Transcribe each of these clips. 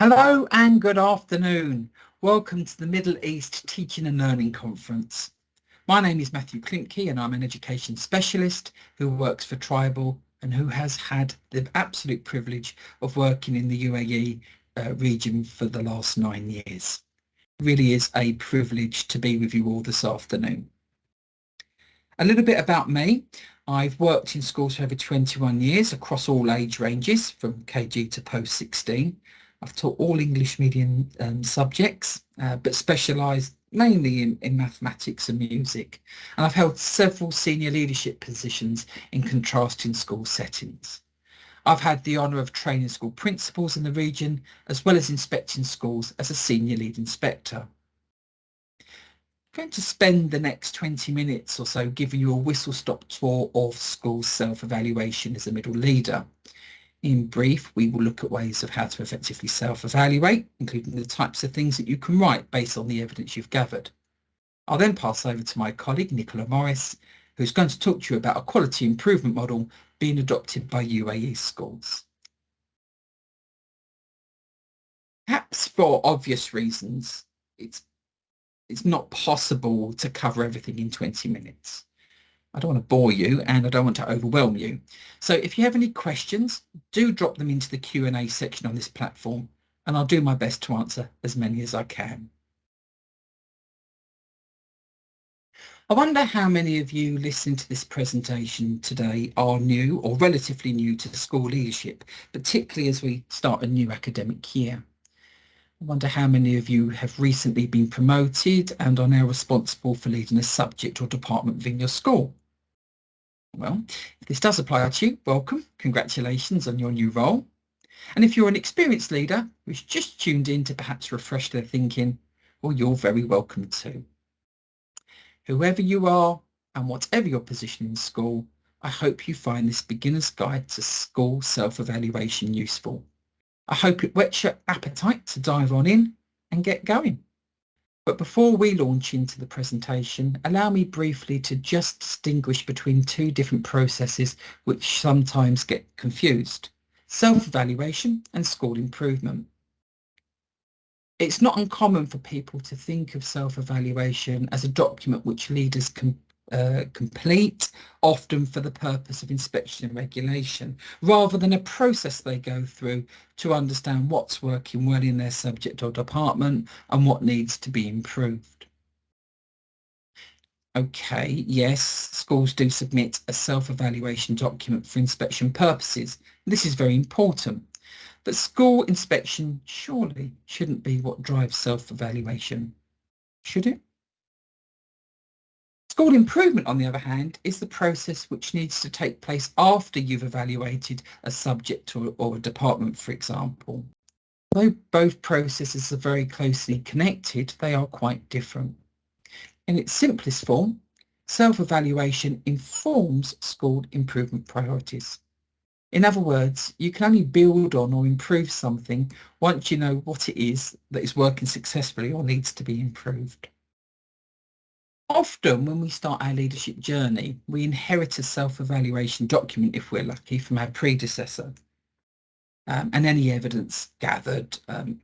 Hello and good afternoon. Welcome to the Middle East Teaching and Learning Conference. My name is Matthew Klimcke and I'm an education specialist who works for Tribal and who has had the absolute privilege of working in the UAE region for the last 9 years. It really is a privilege to be with you all this afternoon. A little bit about me. I've worked in schools for over 21 years across all age ranges from KG to post 16. I've taught all English medium subjects, but specialised mainly in mathematics and music. And I've held several senior leadership positions in contrasting school settings. I've had the honour of training school principals in the region, as well as inspecting schools as a senior lead inspector. I'm going to spend the next 20 minutes or so giving you a whistle-stop tour of school self-evaluation as a middle leader. In brief, we will look at ways of how to effectively self-evaluate, including the types of things that you can write based on the evidence you've gathered. I'll then pass over to my colleague, Nicola Morris, who's going to talk to you about a quality improvement model being adopted by UAE schools. Perhaps for obvious reasons, it's not possible to cover everything in 20 minutes. I don't want to bore you and I don't want to overwhelm you. So if you have any questions, do drop them into the Q&A section on this platform and I'll do my best to answer as many as I can. I wonder how many of you listening to this presentation today are new or relatively new to school leadership, particularly as we start a new academic year. I wonder how many of you have recently been promoted and are now responsible for leading a subject or department within your school. Well, if this does apply to you, welcome, congratulations on your new role. And if you're an experienced leader who's just tuned in to perhaps refresh their thinking, well, you're very welcome too. Whoever you are and whatever your position in school, I hope you find this beginner's guide to school self-evaluation useful. I hope it whets your appetite to dive on in and get going. But before we launch into the presentation, allow me briefly to just distinguish between two different processes which sometimes get confused: self-evaluation and school improvement. It's not uncommon for people to think of self-evaluation as a document which leaders can complete, often for the purpose of inspection and regulation, rather than a process they go through to understand what's working well in their subject or department and what needs to be improved. Okay, yes, schools do submit a self-evaluation document for inspection purposes. This is very important, but school inspection surely shouldn't be what drives self-evaluation, should it? School improvement, on the other hand, is the process which needs to take place after you've evaluated a subject or a department, for example. Though both processes are very closely connected, they are quite different. In its simplest form, self-evaluation informs school improvement priorities. In other words, you can only build on or improve something once you know what it is that is working successfully or needs to be improved. Often when we start our leadership journey, we inherit a self-evaluation document, if we're lucky, from our predecessor. And any evidence gathered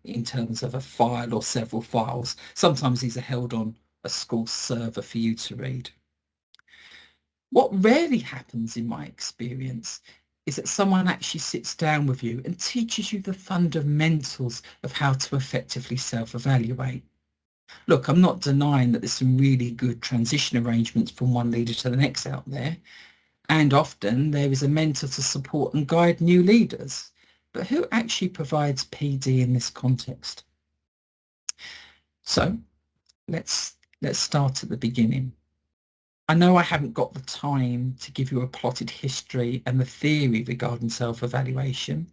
in terms of a file or several files. Sometimes these are held on a school server for you to read. What rarely happens in my experience is that someone actually sits down with you and teaches you the fundamentals of how to effectively self-evaluate. Look, I'm not denying that there's some really good transition arrangements from one leader to the next out there, and often there is a mentor to support and guide new leaders. But who actually provides PD in this context? So let's start at the beginning. I know I haven't got the time to give you a plotted history and the theory regarding self-evaluation,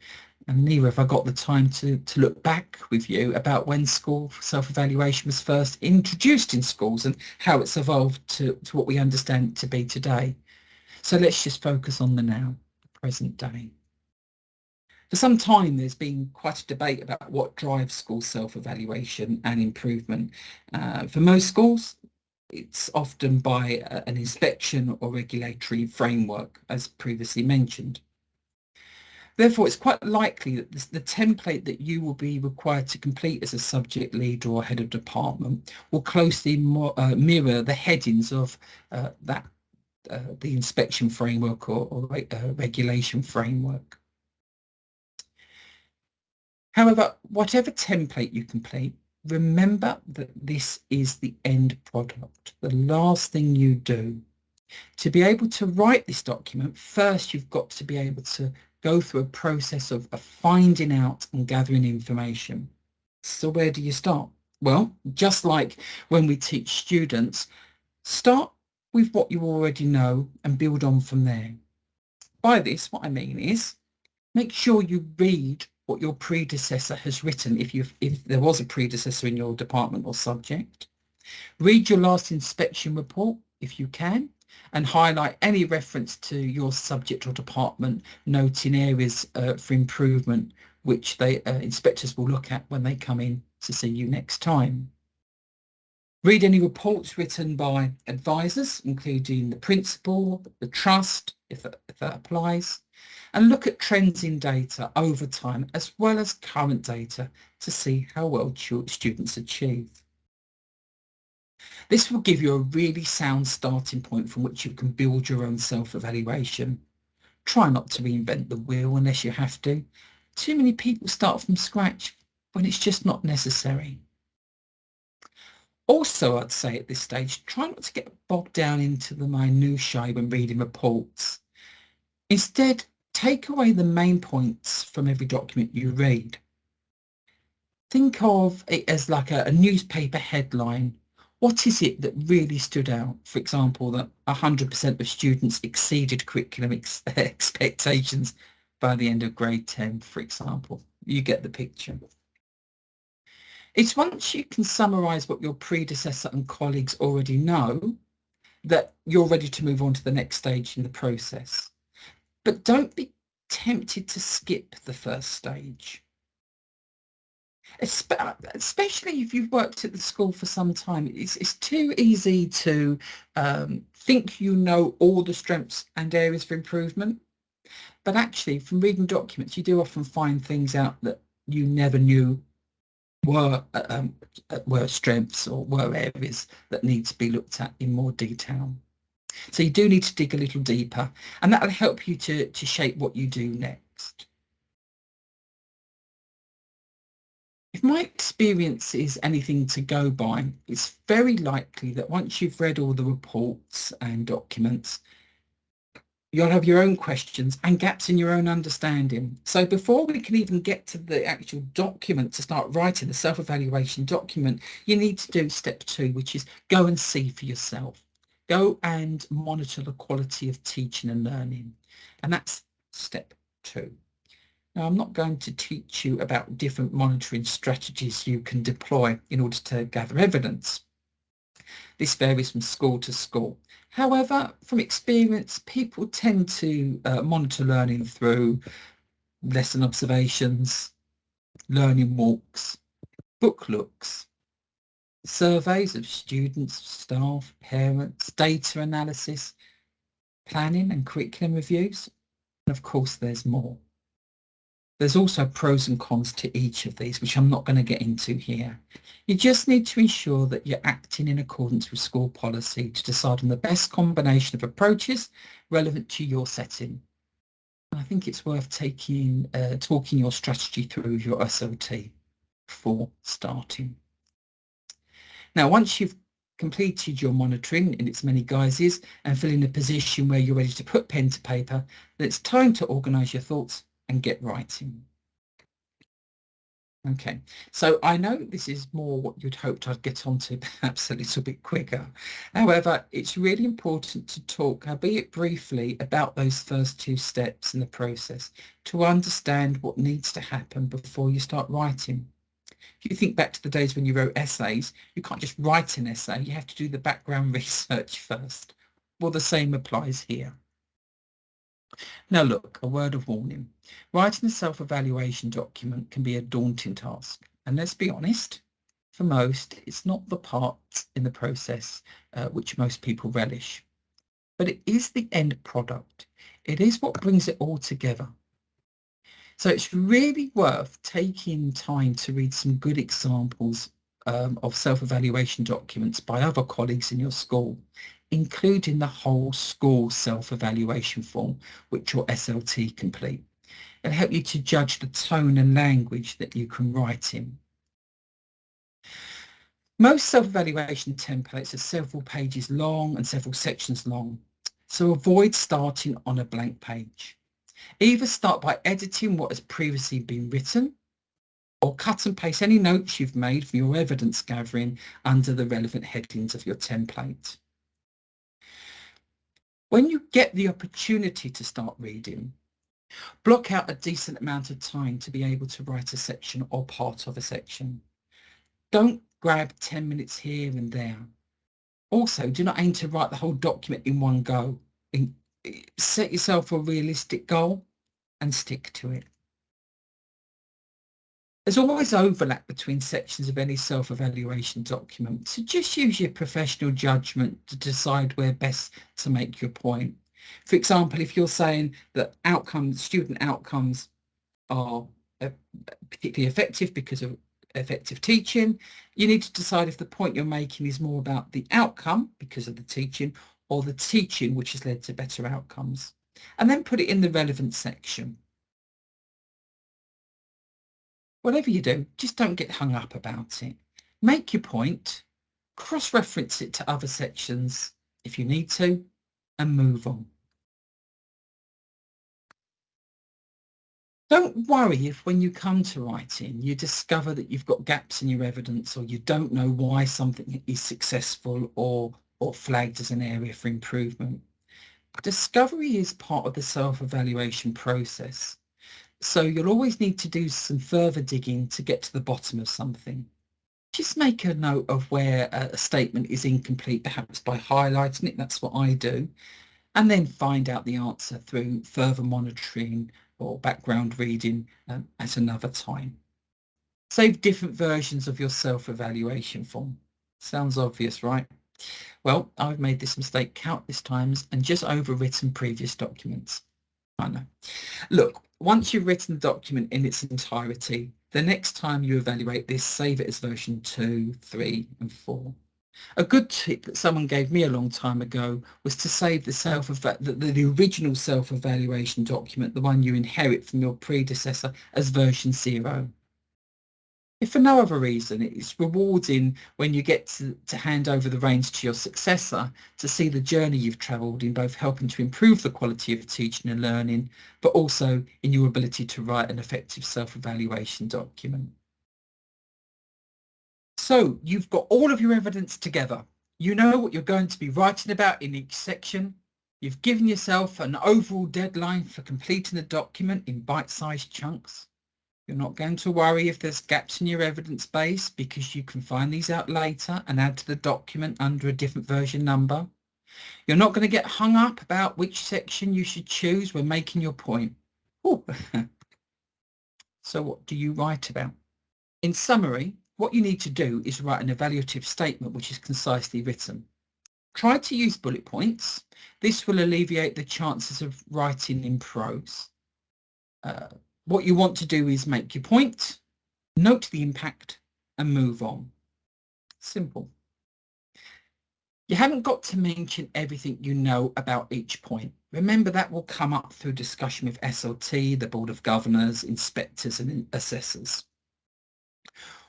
and neither have I got the time to look back with you about when school self-evaluation was first introduced in schools and how it's evolved to what we understand it to be today. So let's just focus on the now, the present day. For some time, there's been quite a debate about what drives school self-evaluation and improvement. For most schools, it's often by an inspection or regulatory framework, as previously mentioned. Therefore, it's quite likely that the template that you will be required to complete as a subject leader or head of department will closely mirror the headings of the inspection framework or regulation framework. However, whatever template you complete, remember that this is the end product, the last thing you do. To be able to write this document, first you've got to be able to go through a process of finding out and gathering information. So where do you start? Well, just like when we teach students, start with what you already know and build on from there. By this, what I mean is make sure you read what your predecessor has written if there was a predecessor in your department or subject. Read your last inspection report if you can, and highlight any reference to your subject or department, noting areas for improvement which inspectors will look at when they come in to see you next time. Read any reports written by advisors, including the principal, the trust, if that applies, and look at trends in data over time as well as current data to see how well students achieve. This will give you a really sound starting point from which you can build your own self-evaluation. Try not to reinvent the wheel unless you have to. Too many people start from scratch when it's just not necessary. Also, I'd say at this stage, try not to get bogged down into the minutiae when reading reports. Instead, take away the main points from every document you read. Think of it as like a newspaper headline. What is it that really stood out? For example, that 100% of students exceeded curriculum expectations by the end of grade 10, for example. You get the picture. It's once you can summarise what your predecessor and colleagues already know that you're ready to move on to the next stage in the process. But don't be tempted to skip the first stage. Especially if you've worked at the school for some time, it's too easy to think you know all the strengths and areas for improvement. But actually, from reading documents, you do often find things out that you never knew were strengths or were areas that need to be looked at in more detail. So you do need to dig a little deeper, and that will help you to shape what you do next. If my experience is anything to go by, it's very likely that once you've read all the reports and documents, you'll have your own questions and gaps in your own understanding. So before we can even get to the actual document to start writing the self-evaluation document, you need to do step 2, which is go and see for yourself. Go and monitor the quality of teaching and learning. And that's step 2. Now, I'm not going to teach you about different monitoring strategies you can deploy in order to gather evidence. This varies from school to school. However, from experience, people tend to monitor learning through lesson observations, learning walks, book looks, surveys of students, staff, parents, data analysis, planning and curriculum reviews, and of course there's more. There's also pros and cons to each of these, which I'm not going to get into here. You just need to ensure that you're acting in accordance with school policy to decide on the best combination of approaches relevant to your setting. I think it's worth talking your strategy through your SLT before starting. Now, once you've completed your monitoring in its many guises and feel in a position where you're ready to put pen to paper, then it's time to organise your thoughts and get writing. Okay, so I know this is more what you'd hoped I'd get onto perhaps a little bit quicker. However, it's really important to talk, albeit briefly, about those first 2 steps in the process to understand what needs to happen before you start writing. If you think back to the days when you wrote essays, you can't just write an essay, you have to do the background research first. Well, the same applies here. Now look, a word of warning. Writing a self-evaluation document can be a daunting task. And let's be honest, for most, it's not the part in the process which most people relish. But it is the end product. It is what brings it all together. So it's really worth taking time to read some good examples of self-evaluation documents by other colleagues in your school, including the whole school self-evaluation form, which your SLT complete. It'll help you to judge the tone and language that you can write in. Most self-evaluation templates are several pages long and several sections long, so avoid starting on a blank page. Either start by editing what has previously been written, or cut and paste any notes you've made for your evidence gathering under the relevant headings of your template. When you get the opportunity to start reading, block out a decent amount of time to be able to write a section or part of a section. Don't grab 10 minutes here and there. Also, do not aim to write the whole document in one go. Set yourself a realistic goal and stick to it. There's always overlap between sections of any self-evaluation document, so just use your professional judgment to decide where best to make your point. For example, if you're saying that student outcomes are particularly effective because of effective teaching, you need to decide if the point you're making is more about the outcome because of the teaching, or the teaching which has led to better outcomes, and then put it in the relevant section. Whatever you do, just don't get hung up about it. Make your point, cross-reference it to other sections if you need to, and move on. Don't worry if when you come to writing, you discover that you've got gaps in your evidence, or you don't know why something is successful or flagged as an area for improvement. Discovery is part of the self-evaluation process. So you'll always need to do some further digging to get to the bottom of something. Just make a note of where a statement is incomplete, perhaps by highlighting it. That's what I do. And then find out the answer through further monitoring or background reading at another time. Save different versions of your self-evaluation form. Sounds obvious, right? Well, I've made this mistake countless times and just overwritten previous documents. I know. Look, once you've written the document in its entirety, the next time you evaluate this, save it as version 2, 3 and 4. A good tip that someone gave me a long time ago was to save the original self-evaluation document, the one you inherit from your predecessor, as version 0. If for no other reason, it's rewarding when you get to hand over the reins to your successor to see the journey you've travelled in, both helping to improve the quality of teaching and learning, but also in your ability to write an effective self-evaluation document. So you've got all of your evidence together. You know what you're going to be writing about in each section. You've given yourself an overall deadline for completing the document in bite-sized chunks. You're not going to worry if there's gaps in your evidence base, because you can find these out later and add to the document under a different version number. You're not going to get hung up about which section you should choose when making your point. So what do you write about? In summary, what you need to do is write an evaluative statement which is concisely written. Try to use bullet points. This will alleviate the chances of writing in prose. What you want to do is make your point, note the impact and move on. Simple. You haven't got to mention everything you know about each point. Remember, that will come up through discussion with SLT, the Board of Governors, inspectors and assessors.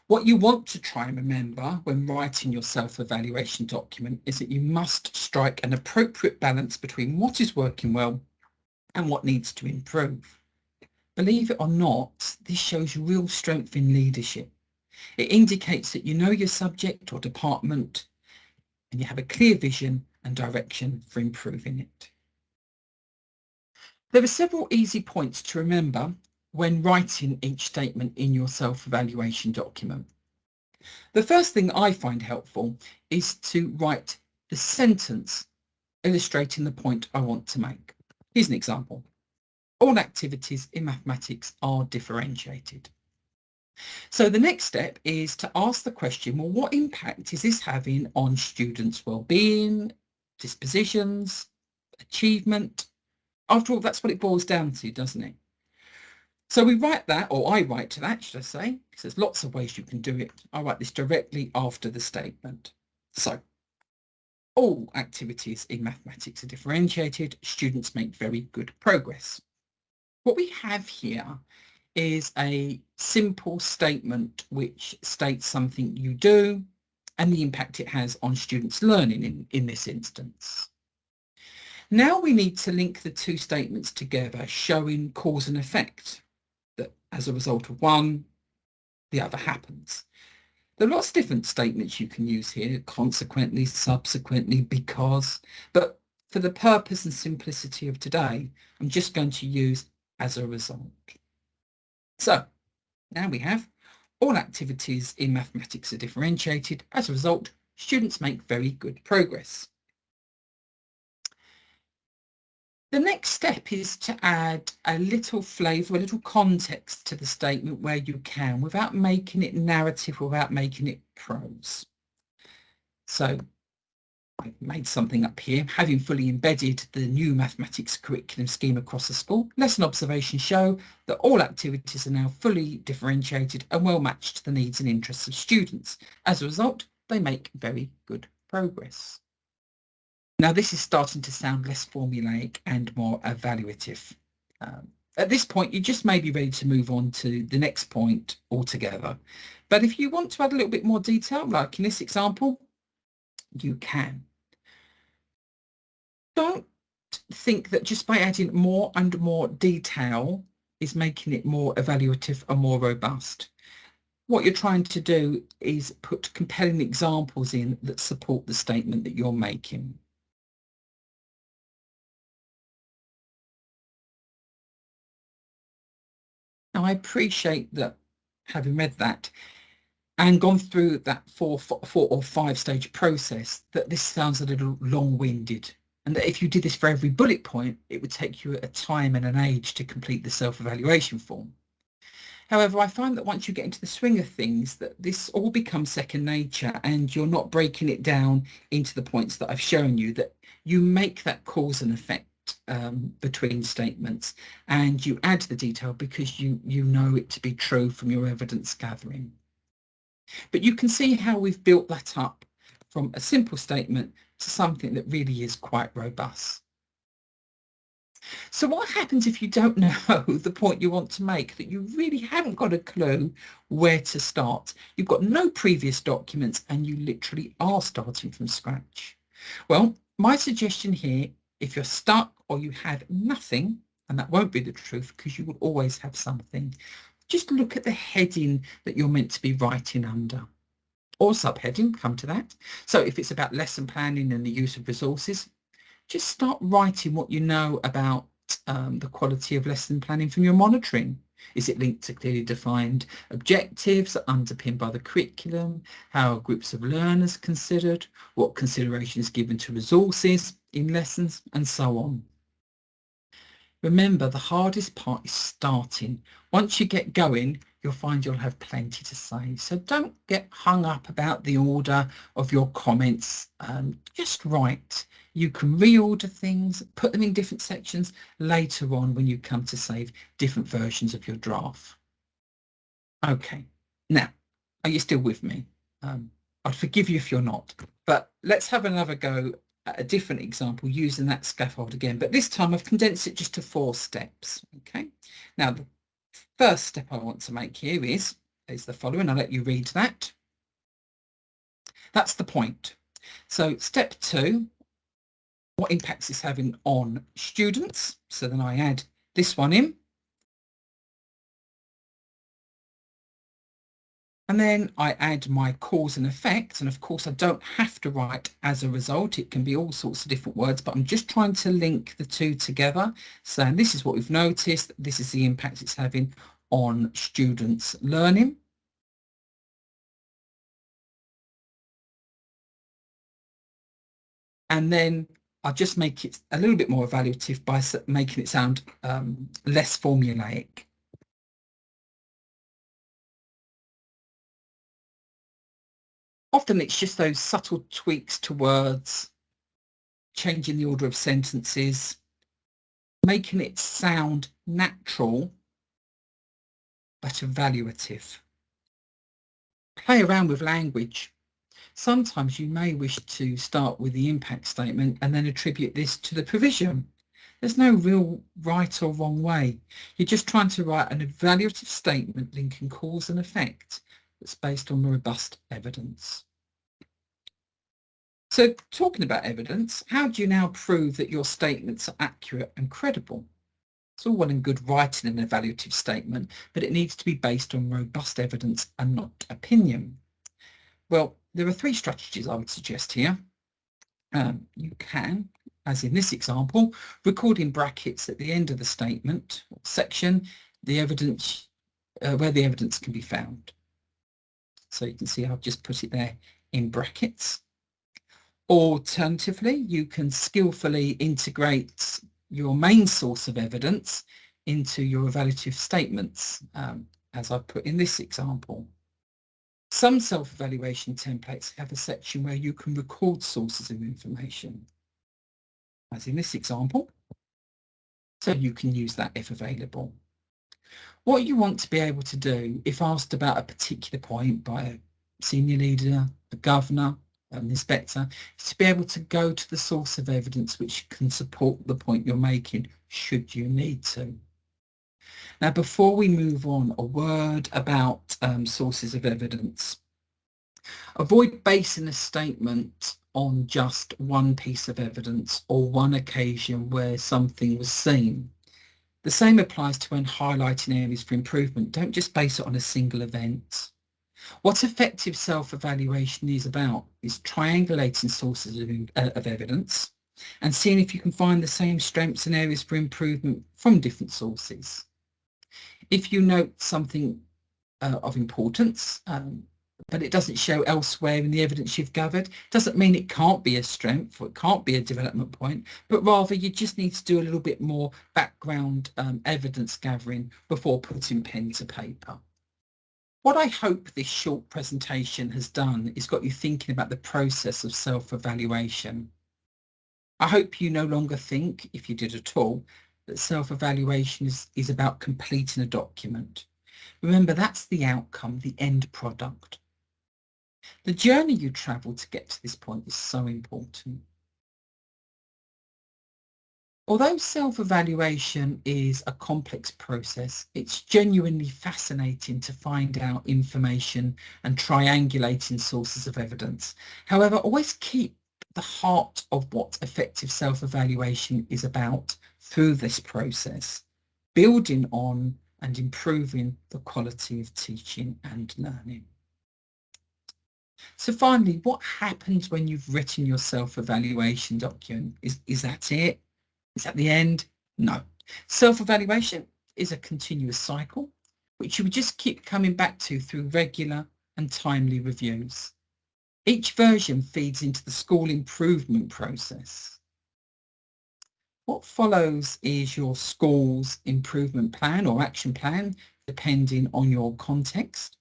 What you want to try and remember when writing your self-evaluation document is that you must strike an appropriate balance between what is working well and what needs to improve. Believe it or not, this shows real strength in leadership. It indicates that you know your subject or department and you have a clear vision and direction for improving it. There are several easy points to remember when writing each statement in your self-evaluation document. The first thing I find helpful is to write the sentence illustrating the point I want to make. Here's an example. All activities in mathematics are differentiated. So the next step is to ask the question, well, what impact is this having on students' well-being, dispositions, achievement? After all, that's what it boils down to, doesn't it? So we write that, or I write to that, should I say, because there's lots of ways you can do it. I write this directly after the statement. So all activities in mathematics are differentiated. Students make very good progress. What we have here is a simple statement which states something you do and the impact it has on students' learning in this instance. Now we need to link the two statements together, showing cause and effect, that as a result of one, the other happens. There are lots of different statements you can use here: consequently, subsequently, because, but for the purpose and simplicity of today, I'm just going to use as a result. So now we have all activities in mathematics are differentiated. As a result, students make very good progress. The next step is to add a little flavour, a little context to the statement where you can, without making it narrative, without making it prose. So I've made something up here. Having fully embedded the new mathematics curriculum scheme across the school, lesson observations show that all activities are now fully differentiated and well matched to the needs and interests of students. As a result, they make very good progress. Now, this is starting to sound less formulaic and more evaluative. At this point, you just may be ready to move on to the next point altogether. But if you want to add a little bit more detail, like in this example, you can. Don't think that just by adding more and more detail is making it more evaluative and more robust. What you're trying to do is put compelling examples in that support the statement that you're making. Now, I appreciate that, having read that and gone through that four or five stage process, that this sounds a little long-winded, and that if you did this for every bullet point, it would take you a time and an age to complete the self-evaluation form. However, I find that once you get into the swing of things, that this all becomes second nature, and you're not breaking it down into the points that I've shown you, that you make that cause and effect between statements, and you add the detail because you know it to be true from your evidence gathering. But you can see how we've built that up from a simple statement to something that really is quite robust. So what happens if you don't know the point you want to make, that you really haven't got a clue where to start? You've got no previous documents and you literally are starting from scratch. Well, my suggestion here, if you're stuck or you have nothing, and that won't be the truth because you will always have something, just look at the heading that you're meant to be writing under, or subheading, come to that. So if it's about lesson planning and the use of resources, just start writing what you know about the quality of lesson planning from your monitoring. Is it linked to clearly defined objectives underpinned by the curriculum? How are groups of learners considered? What consideration is given to resources in lessons, and so on? Remember, the hardest part is starting. Once you get going, you'll find you'll have plenty to say. So don't get hung up about the order of your comments. Just write. You can reorder things, put them in different sections later on when you come to save different versions of your draft. Okay, now, are you still with me? I'd forgive you if you're not, but let's have another go at a different example using that scaffold again, but this time I've condensed it just to 4 steps. Okay, now the first step I want to make here is the following. I'll let you read that. That's the point. So step 2, what impacts is having on students? So then I add this one in. And then I add my cause and effect. And of course, I don't have to write as a result. It can be all sorts of different words, but I'm just trying to link the two together. So this is what we've noticed. This is the impact it's having on students' learning. And then I'll just make it a little bit more evaluative by making it sound less formulaic. Often it's just those subtle tweaks to words, changing the order of sentences, making it sound natural but evaluative. Play around with language. Sometimes you may wish to start with the impact statement and then attribute this to the provision. There's no real right or wrong way. You're just trying to write an evaluative statement linking cause and effect that's based on robust evidence. So talking about evidence, how do you now prove that your statements are accurate and credible? It's all well and good writing an evaluative statement, but it needs to be based on robust evidence and not opinion. Well, there are three strategies I would suggest here. You can, as in this example, record in brackets at the end of the statement or section the evidence where the evidence can be found. So you can see I've just put it there in brackets. Alternatively, you can skillfully integrate your main source of evidence into your evaluative statements, as I've put in this example. Some self-evaluation templates have a section where you can record sources of information, as in this example, so you can use that if available. What you want to be able to do, if asked about a particular point by a senior leader, a governor, an inspector, is to be able to go to the source of evidence which can support the point you're making, should you need to. Now, before we move on, a word about sources of evidence. Avoid basing a statement on just one piece of evidence or one occasion where something was seen. The same applies to when highlighting areas for improvement. Don't just base it on a single event. What effective self-evaluation is about is triangulating sources of evidence and seeing if you can find the same strengths and areas for improvement from different sources. If you note something of importance, but it doesn't show elsewhere in the evidence you've gathered, doesn't mean it can't be a strength or it can't be a development point, but rather you just need to do a little bit more background evidence gathering before putting pen to paper. What I hope this short presentation has done is got you thinking about the process of self-evaluation. I hope you no longer think, if you did at all, that self-evaluation is about completing a document. Remember, that's the outcome, the end product. The journey you travel to get to this point is so important. Although self-evaluation is a complex process, it's genuinely fascinating to find out information and triangulating sources of evidence. However, always keep the heart of what effective self-evaluation is about through this process, building on and improving the quality of teaching and learning. So finally, what happens when you've written your self-evaluation document? Is that it? Is that the end? No. Self-evaluation is a continuous cycle, which you would just keep coming back to through regular and timely reviews. Each version feeds into the school improvement process. What follows is your school's improvement plan or action plan, depending on your context.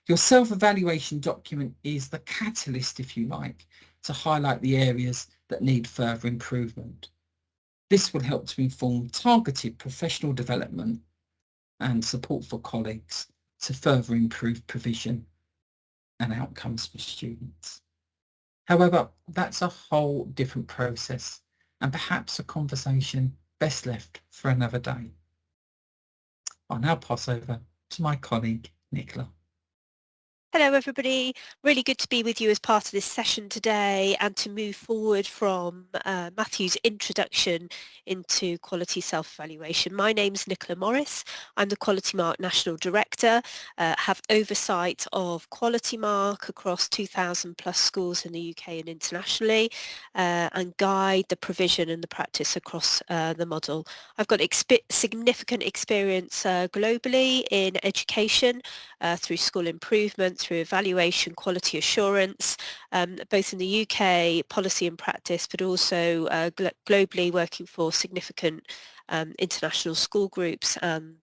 Your self-evaluation document is the catalyst, if you like, to highlight the areas that need further improvement. This will help to inform targeted professional development and support for colleagues to further improve provision and outcomes for students. However, that's a whole different process and perhaps a conversation best left for another day. I'll now pass over to my colleague, Nicola. Hello everybody, really good to be with you as part of this session today and to move forward from Matthew's introduction into quality self-evaluation. My name's Nicola Morris, I'm the Quality Mark National Director, have oversight of Quality Mark across 2,000 plus schools in the UK and internationally, and guide the provision and the practice across the model. I've got significant experience globally in education through school improvement, through evaluation, quality assurance, both in the UK, policy and practice, but also globally working for significant international school groups and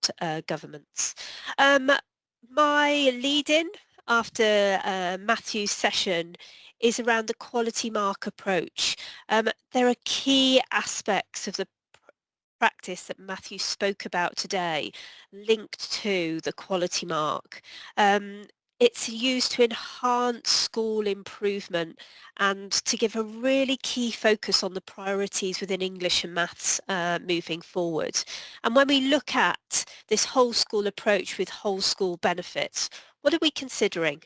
governments. My lead-in after Matthew's session is around the quality mark approach. There are key aspects of the practice that Matthew spoke about today, linked to the quality mark. Um, it's used to enhance school improvement and to give a really key focus on the priorities within English and maths moving forward. And when we look at this whole school approach with whole school benefits, what are we considering?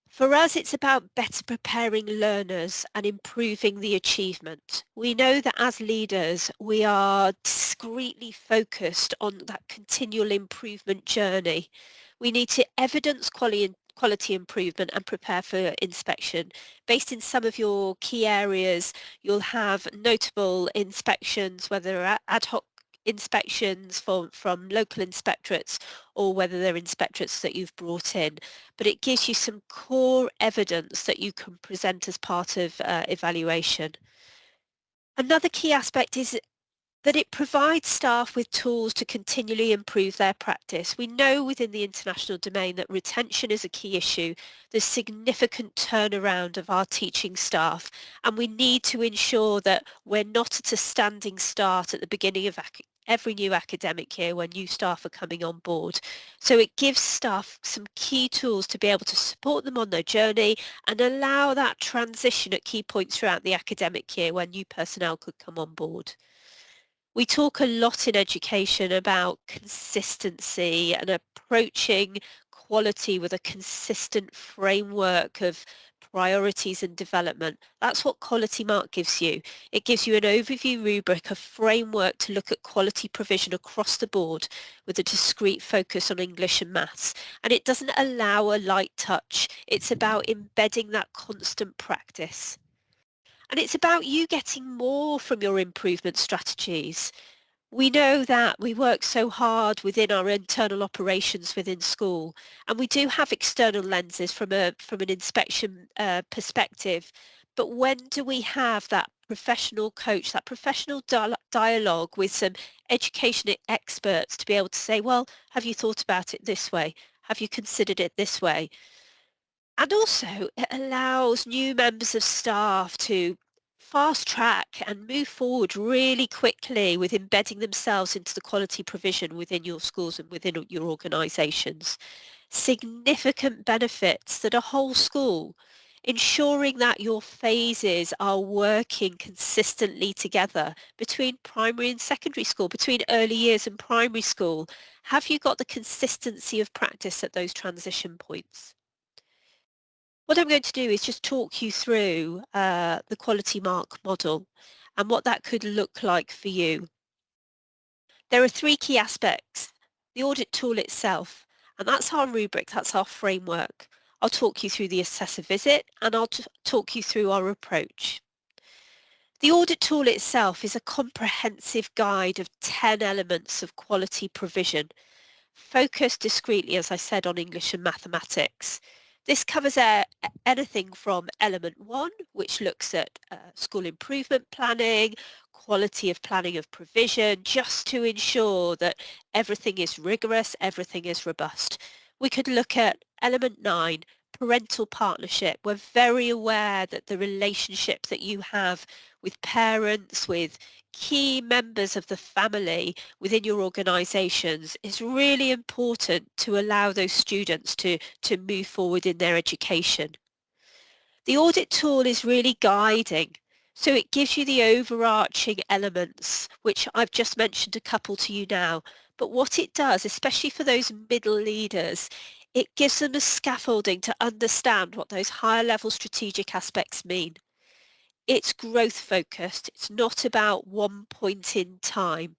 For us, it's about better preparing learners and improving the achievement. We know that as leaders, we are discreetly focused on that continual improvement journey. We need to evidence quality improvement and prepare for inspection. Based in some of your key areas, you'll have notable inspections, whether ad hoc inspections from local inspectorates or whether they're inspectorates that you've brought in, but it gives you some core evidence that you can present as part of evaluation. Another key aspect is that it provides staff with tools to continually improve their practice. We know within the international domain that retention is a key issue. There's significant turnaround of our teaching staff, and we need to ensure that we're not at a standing start at the beginning of every new academic year when new staff are coming on board. So it gives staff some key tools to be able to support them on their journey and allow that transition at key points throughout the academic year when new personnel could come on board. We talk a lot in education about consistency and approaching quality with a consistent framework of priorities and development. That's what Quality Mark gives you. It gives you an overview rubric, a framework to look at quality provision across the board with a discrete focus on English and maths. And it doesn't allow a light touch. It's about embedding that constant practice. And it's about you getting more from your improvement strategies. We know that we work so hard within our internal operations within school, and we do have external lenses from an inspection perspective. But when do we have that professional coach, that professional dialogue with some education experts to be able to say, well, have you thought about it this way? Have you considered it this way? And also it allows new members of staff to fast track and move forward really quickly with embedding themselves into the quality provision within your schools and within your organisations. Significant benefits that a whole school, ensuring that your phases are working consistently together between primary and secondary school, between early years and primary school. Have you got the consistency of practice at those transition points? What I'm going to do is just talk you through the quality mark model and what that could look like for you. There are three key aspects. The audit tool itself, and that's our rubric, that's our framework. I'll talk you through the assessor visit and I'll talk you through our approach. The audit tool itself is a comprehensive guide of 10 elements of quality provision, focused discreetly, as I said, on English and mathematics. This covers anything from element 1, which looks at school improvement planning, quality of planning of provision, just to ensure that everything is rigorous, everything is robust. We could look at element 9, parental partnership. We're very aware that the relationship that you have with parents, with key members of the family within your organisations is really important to allow those students to move forward in their education. The audit tool is really guiding. So it gives you the overarching elements, which I've just mentioned a couple to you now. But what it does, especially for those middle leaders, it gives them a scaffolding to understand what those higher level strategic aspects mean. It's growth focused. It's not about one point in time.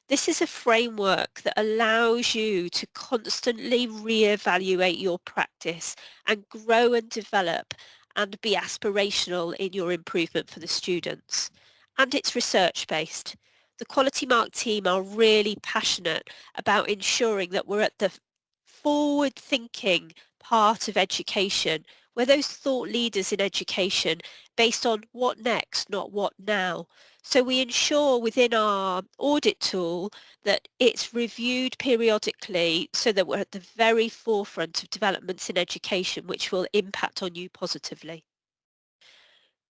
This is a framework that allows you to constantly reevaluate your practice and grow and develop and be aspirational in your improvement for the students. And it's research based. The Quality Mark team are really passionate about ensuring that we're at the forward thinking part of education. We're those thought leaders in education based on what next, not what now. So we ensure within our audit tool that it's reviewed periodically so that we're at the very forefront of developments in education which will impact on you positively.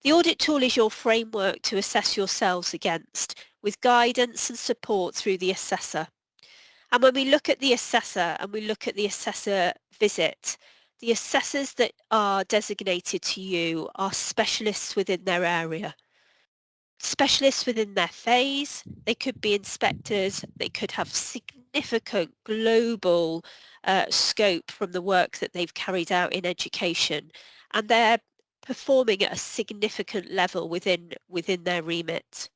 The audit tool is your framework to assess yourselves against, with guidance and support through the assessor. And when we look at the assessor and we look at the assessor visit, the assessors that are designated to you are specialists within their area. Specialists within their phase, they could be inspectors, they could have significant global scope from the work that they've carried out in education, and they're performing at a significant level within their remit.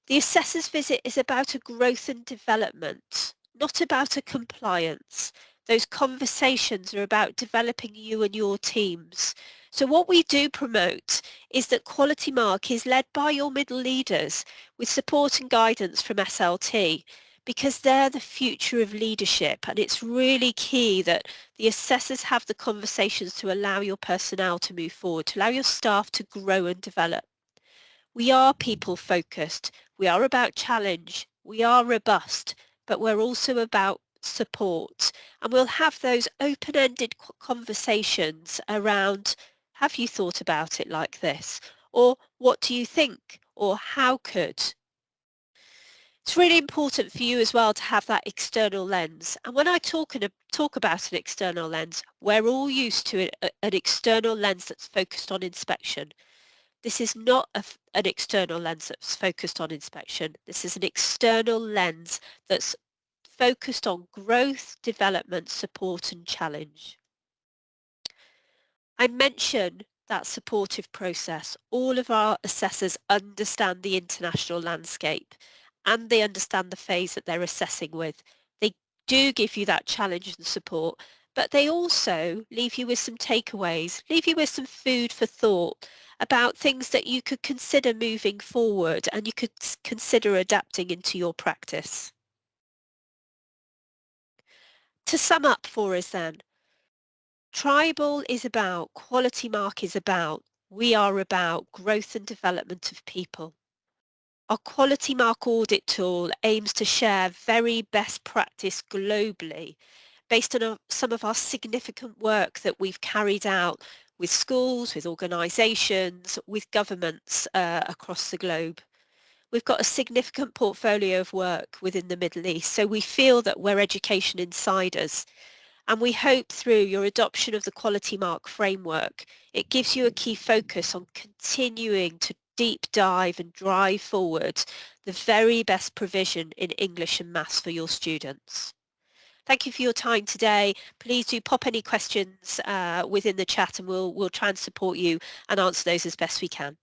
The assessor's visit is about a growth and development, not about a compliance. Those conversations are about developing you and your teams. So what we do promote is that Quality Mark is led by your middle leaders with support and guidance from SLT, because they're the future of leadership, and it's really key that the assessors have the conversations to allow your personnel to move forward, to allow your staff to grow and develop. We are people focused, we are about challenge, we are robust, but we're also about support, and we'll have those open-ended conversations around, have you thought about it like this? Or what do you think? Or how could? It's really important for you as well to have that external lens. And when I talk about an external lens, we're all used to an external lens that's focused on inspection. This is not an external lens that's focused on inspection. This is an external lens that's focused on growth, development, support and challenge. I mentioned that supportive process. All of our assessors understand the international landscape and they understand the phase that they're assessing with. They do give you that challenge and support, but they also leave you with some takeaways, leave you with some food for thought about things that you could consider moving forward and you could consider adapting into your practice. To sum up for us then, Tribal is about, Quality Mark is about, we are about growth and development of people. Our Quality Mark audit tool aims to share very best practice globally based on some of our significant work that we've carried out with schools, with organisations, with governments across the globe. We've got a significant portfolio of work within the Middle East, so we feel that we're education insiders. And we hope through your adoption of the Quality Mark framework, it gives you a key focus on continuing to deep dive and drive forward the very best provision in English and Maths for your students. Thank you for your time today. Please do pop any questions within the chat and we'll try and support you and answer those as best we can.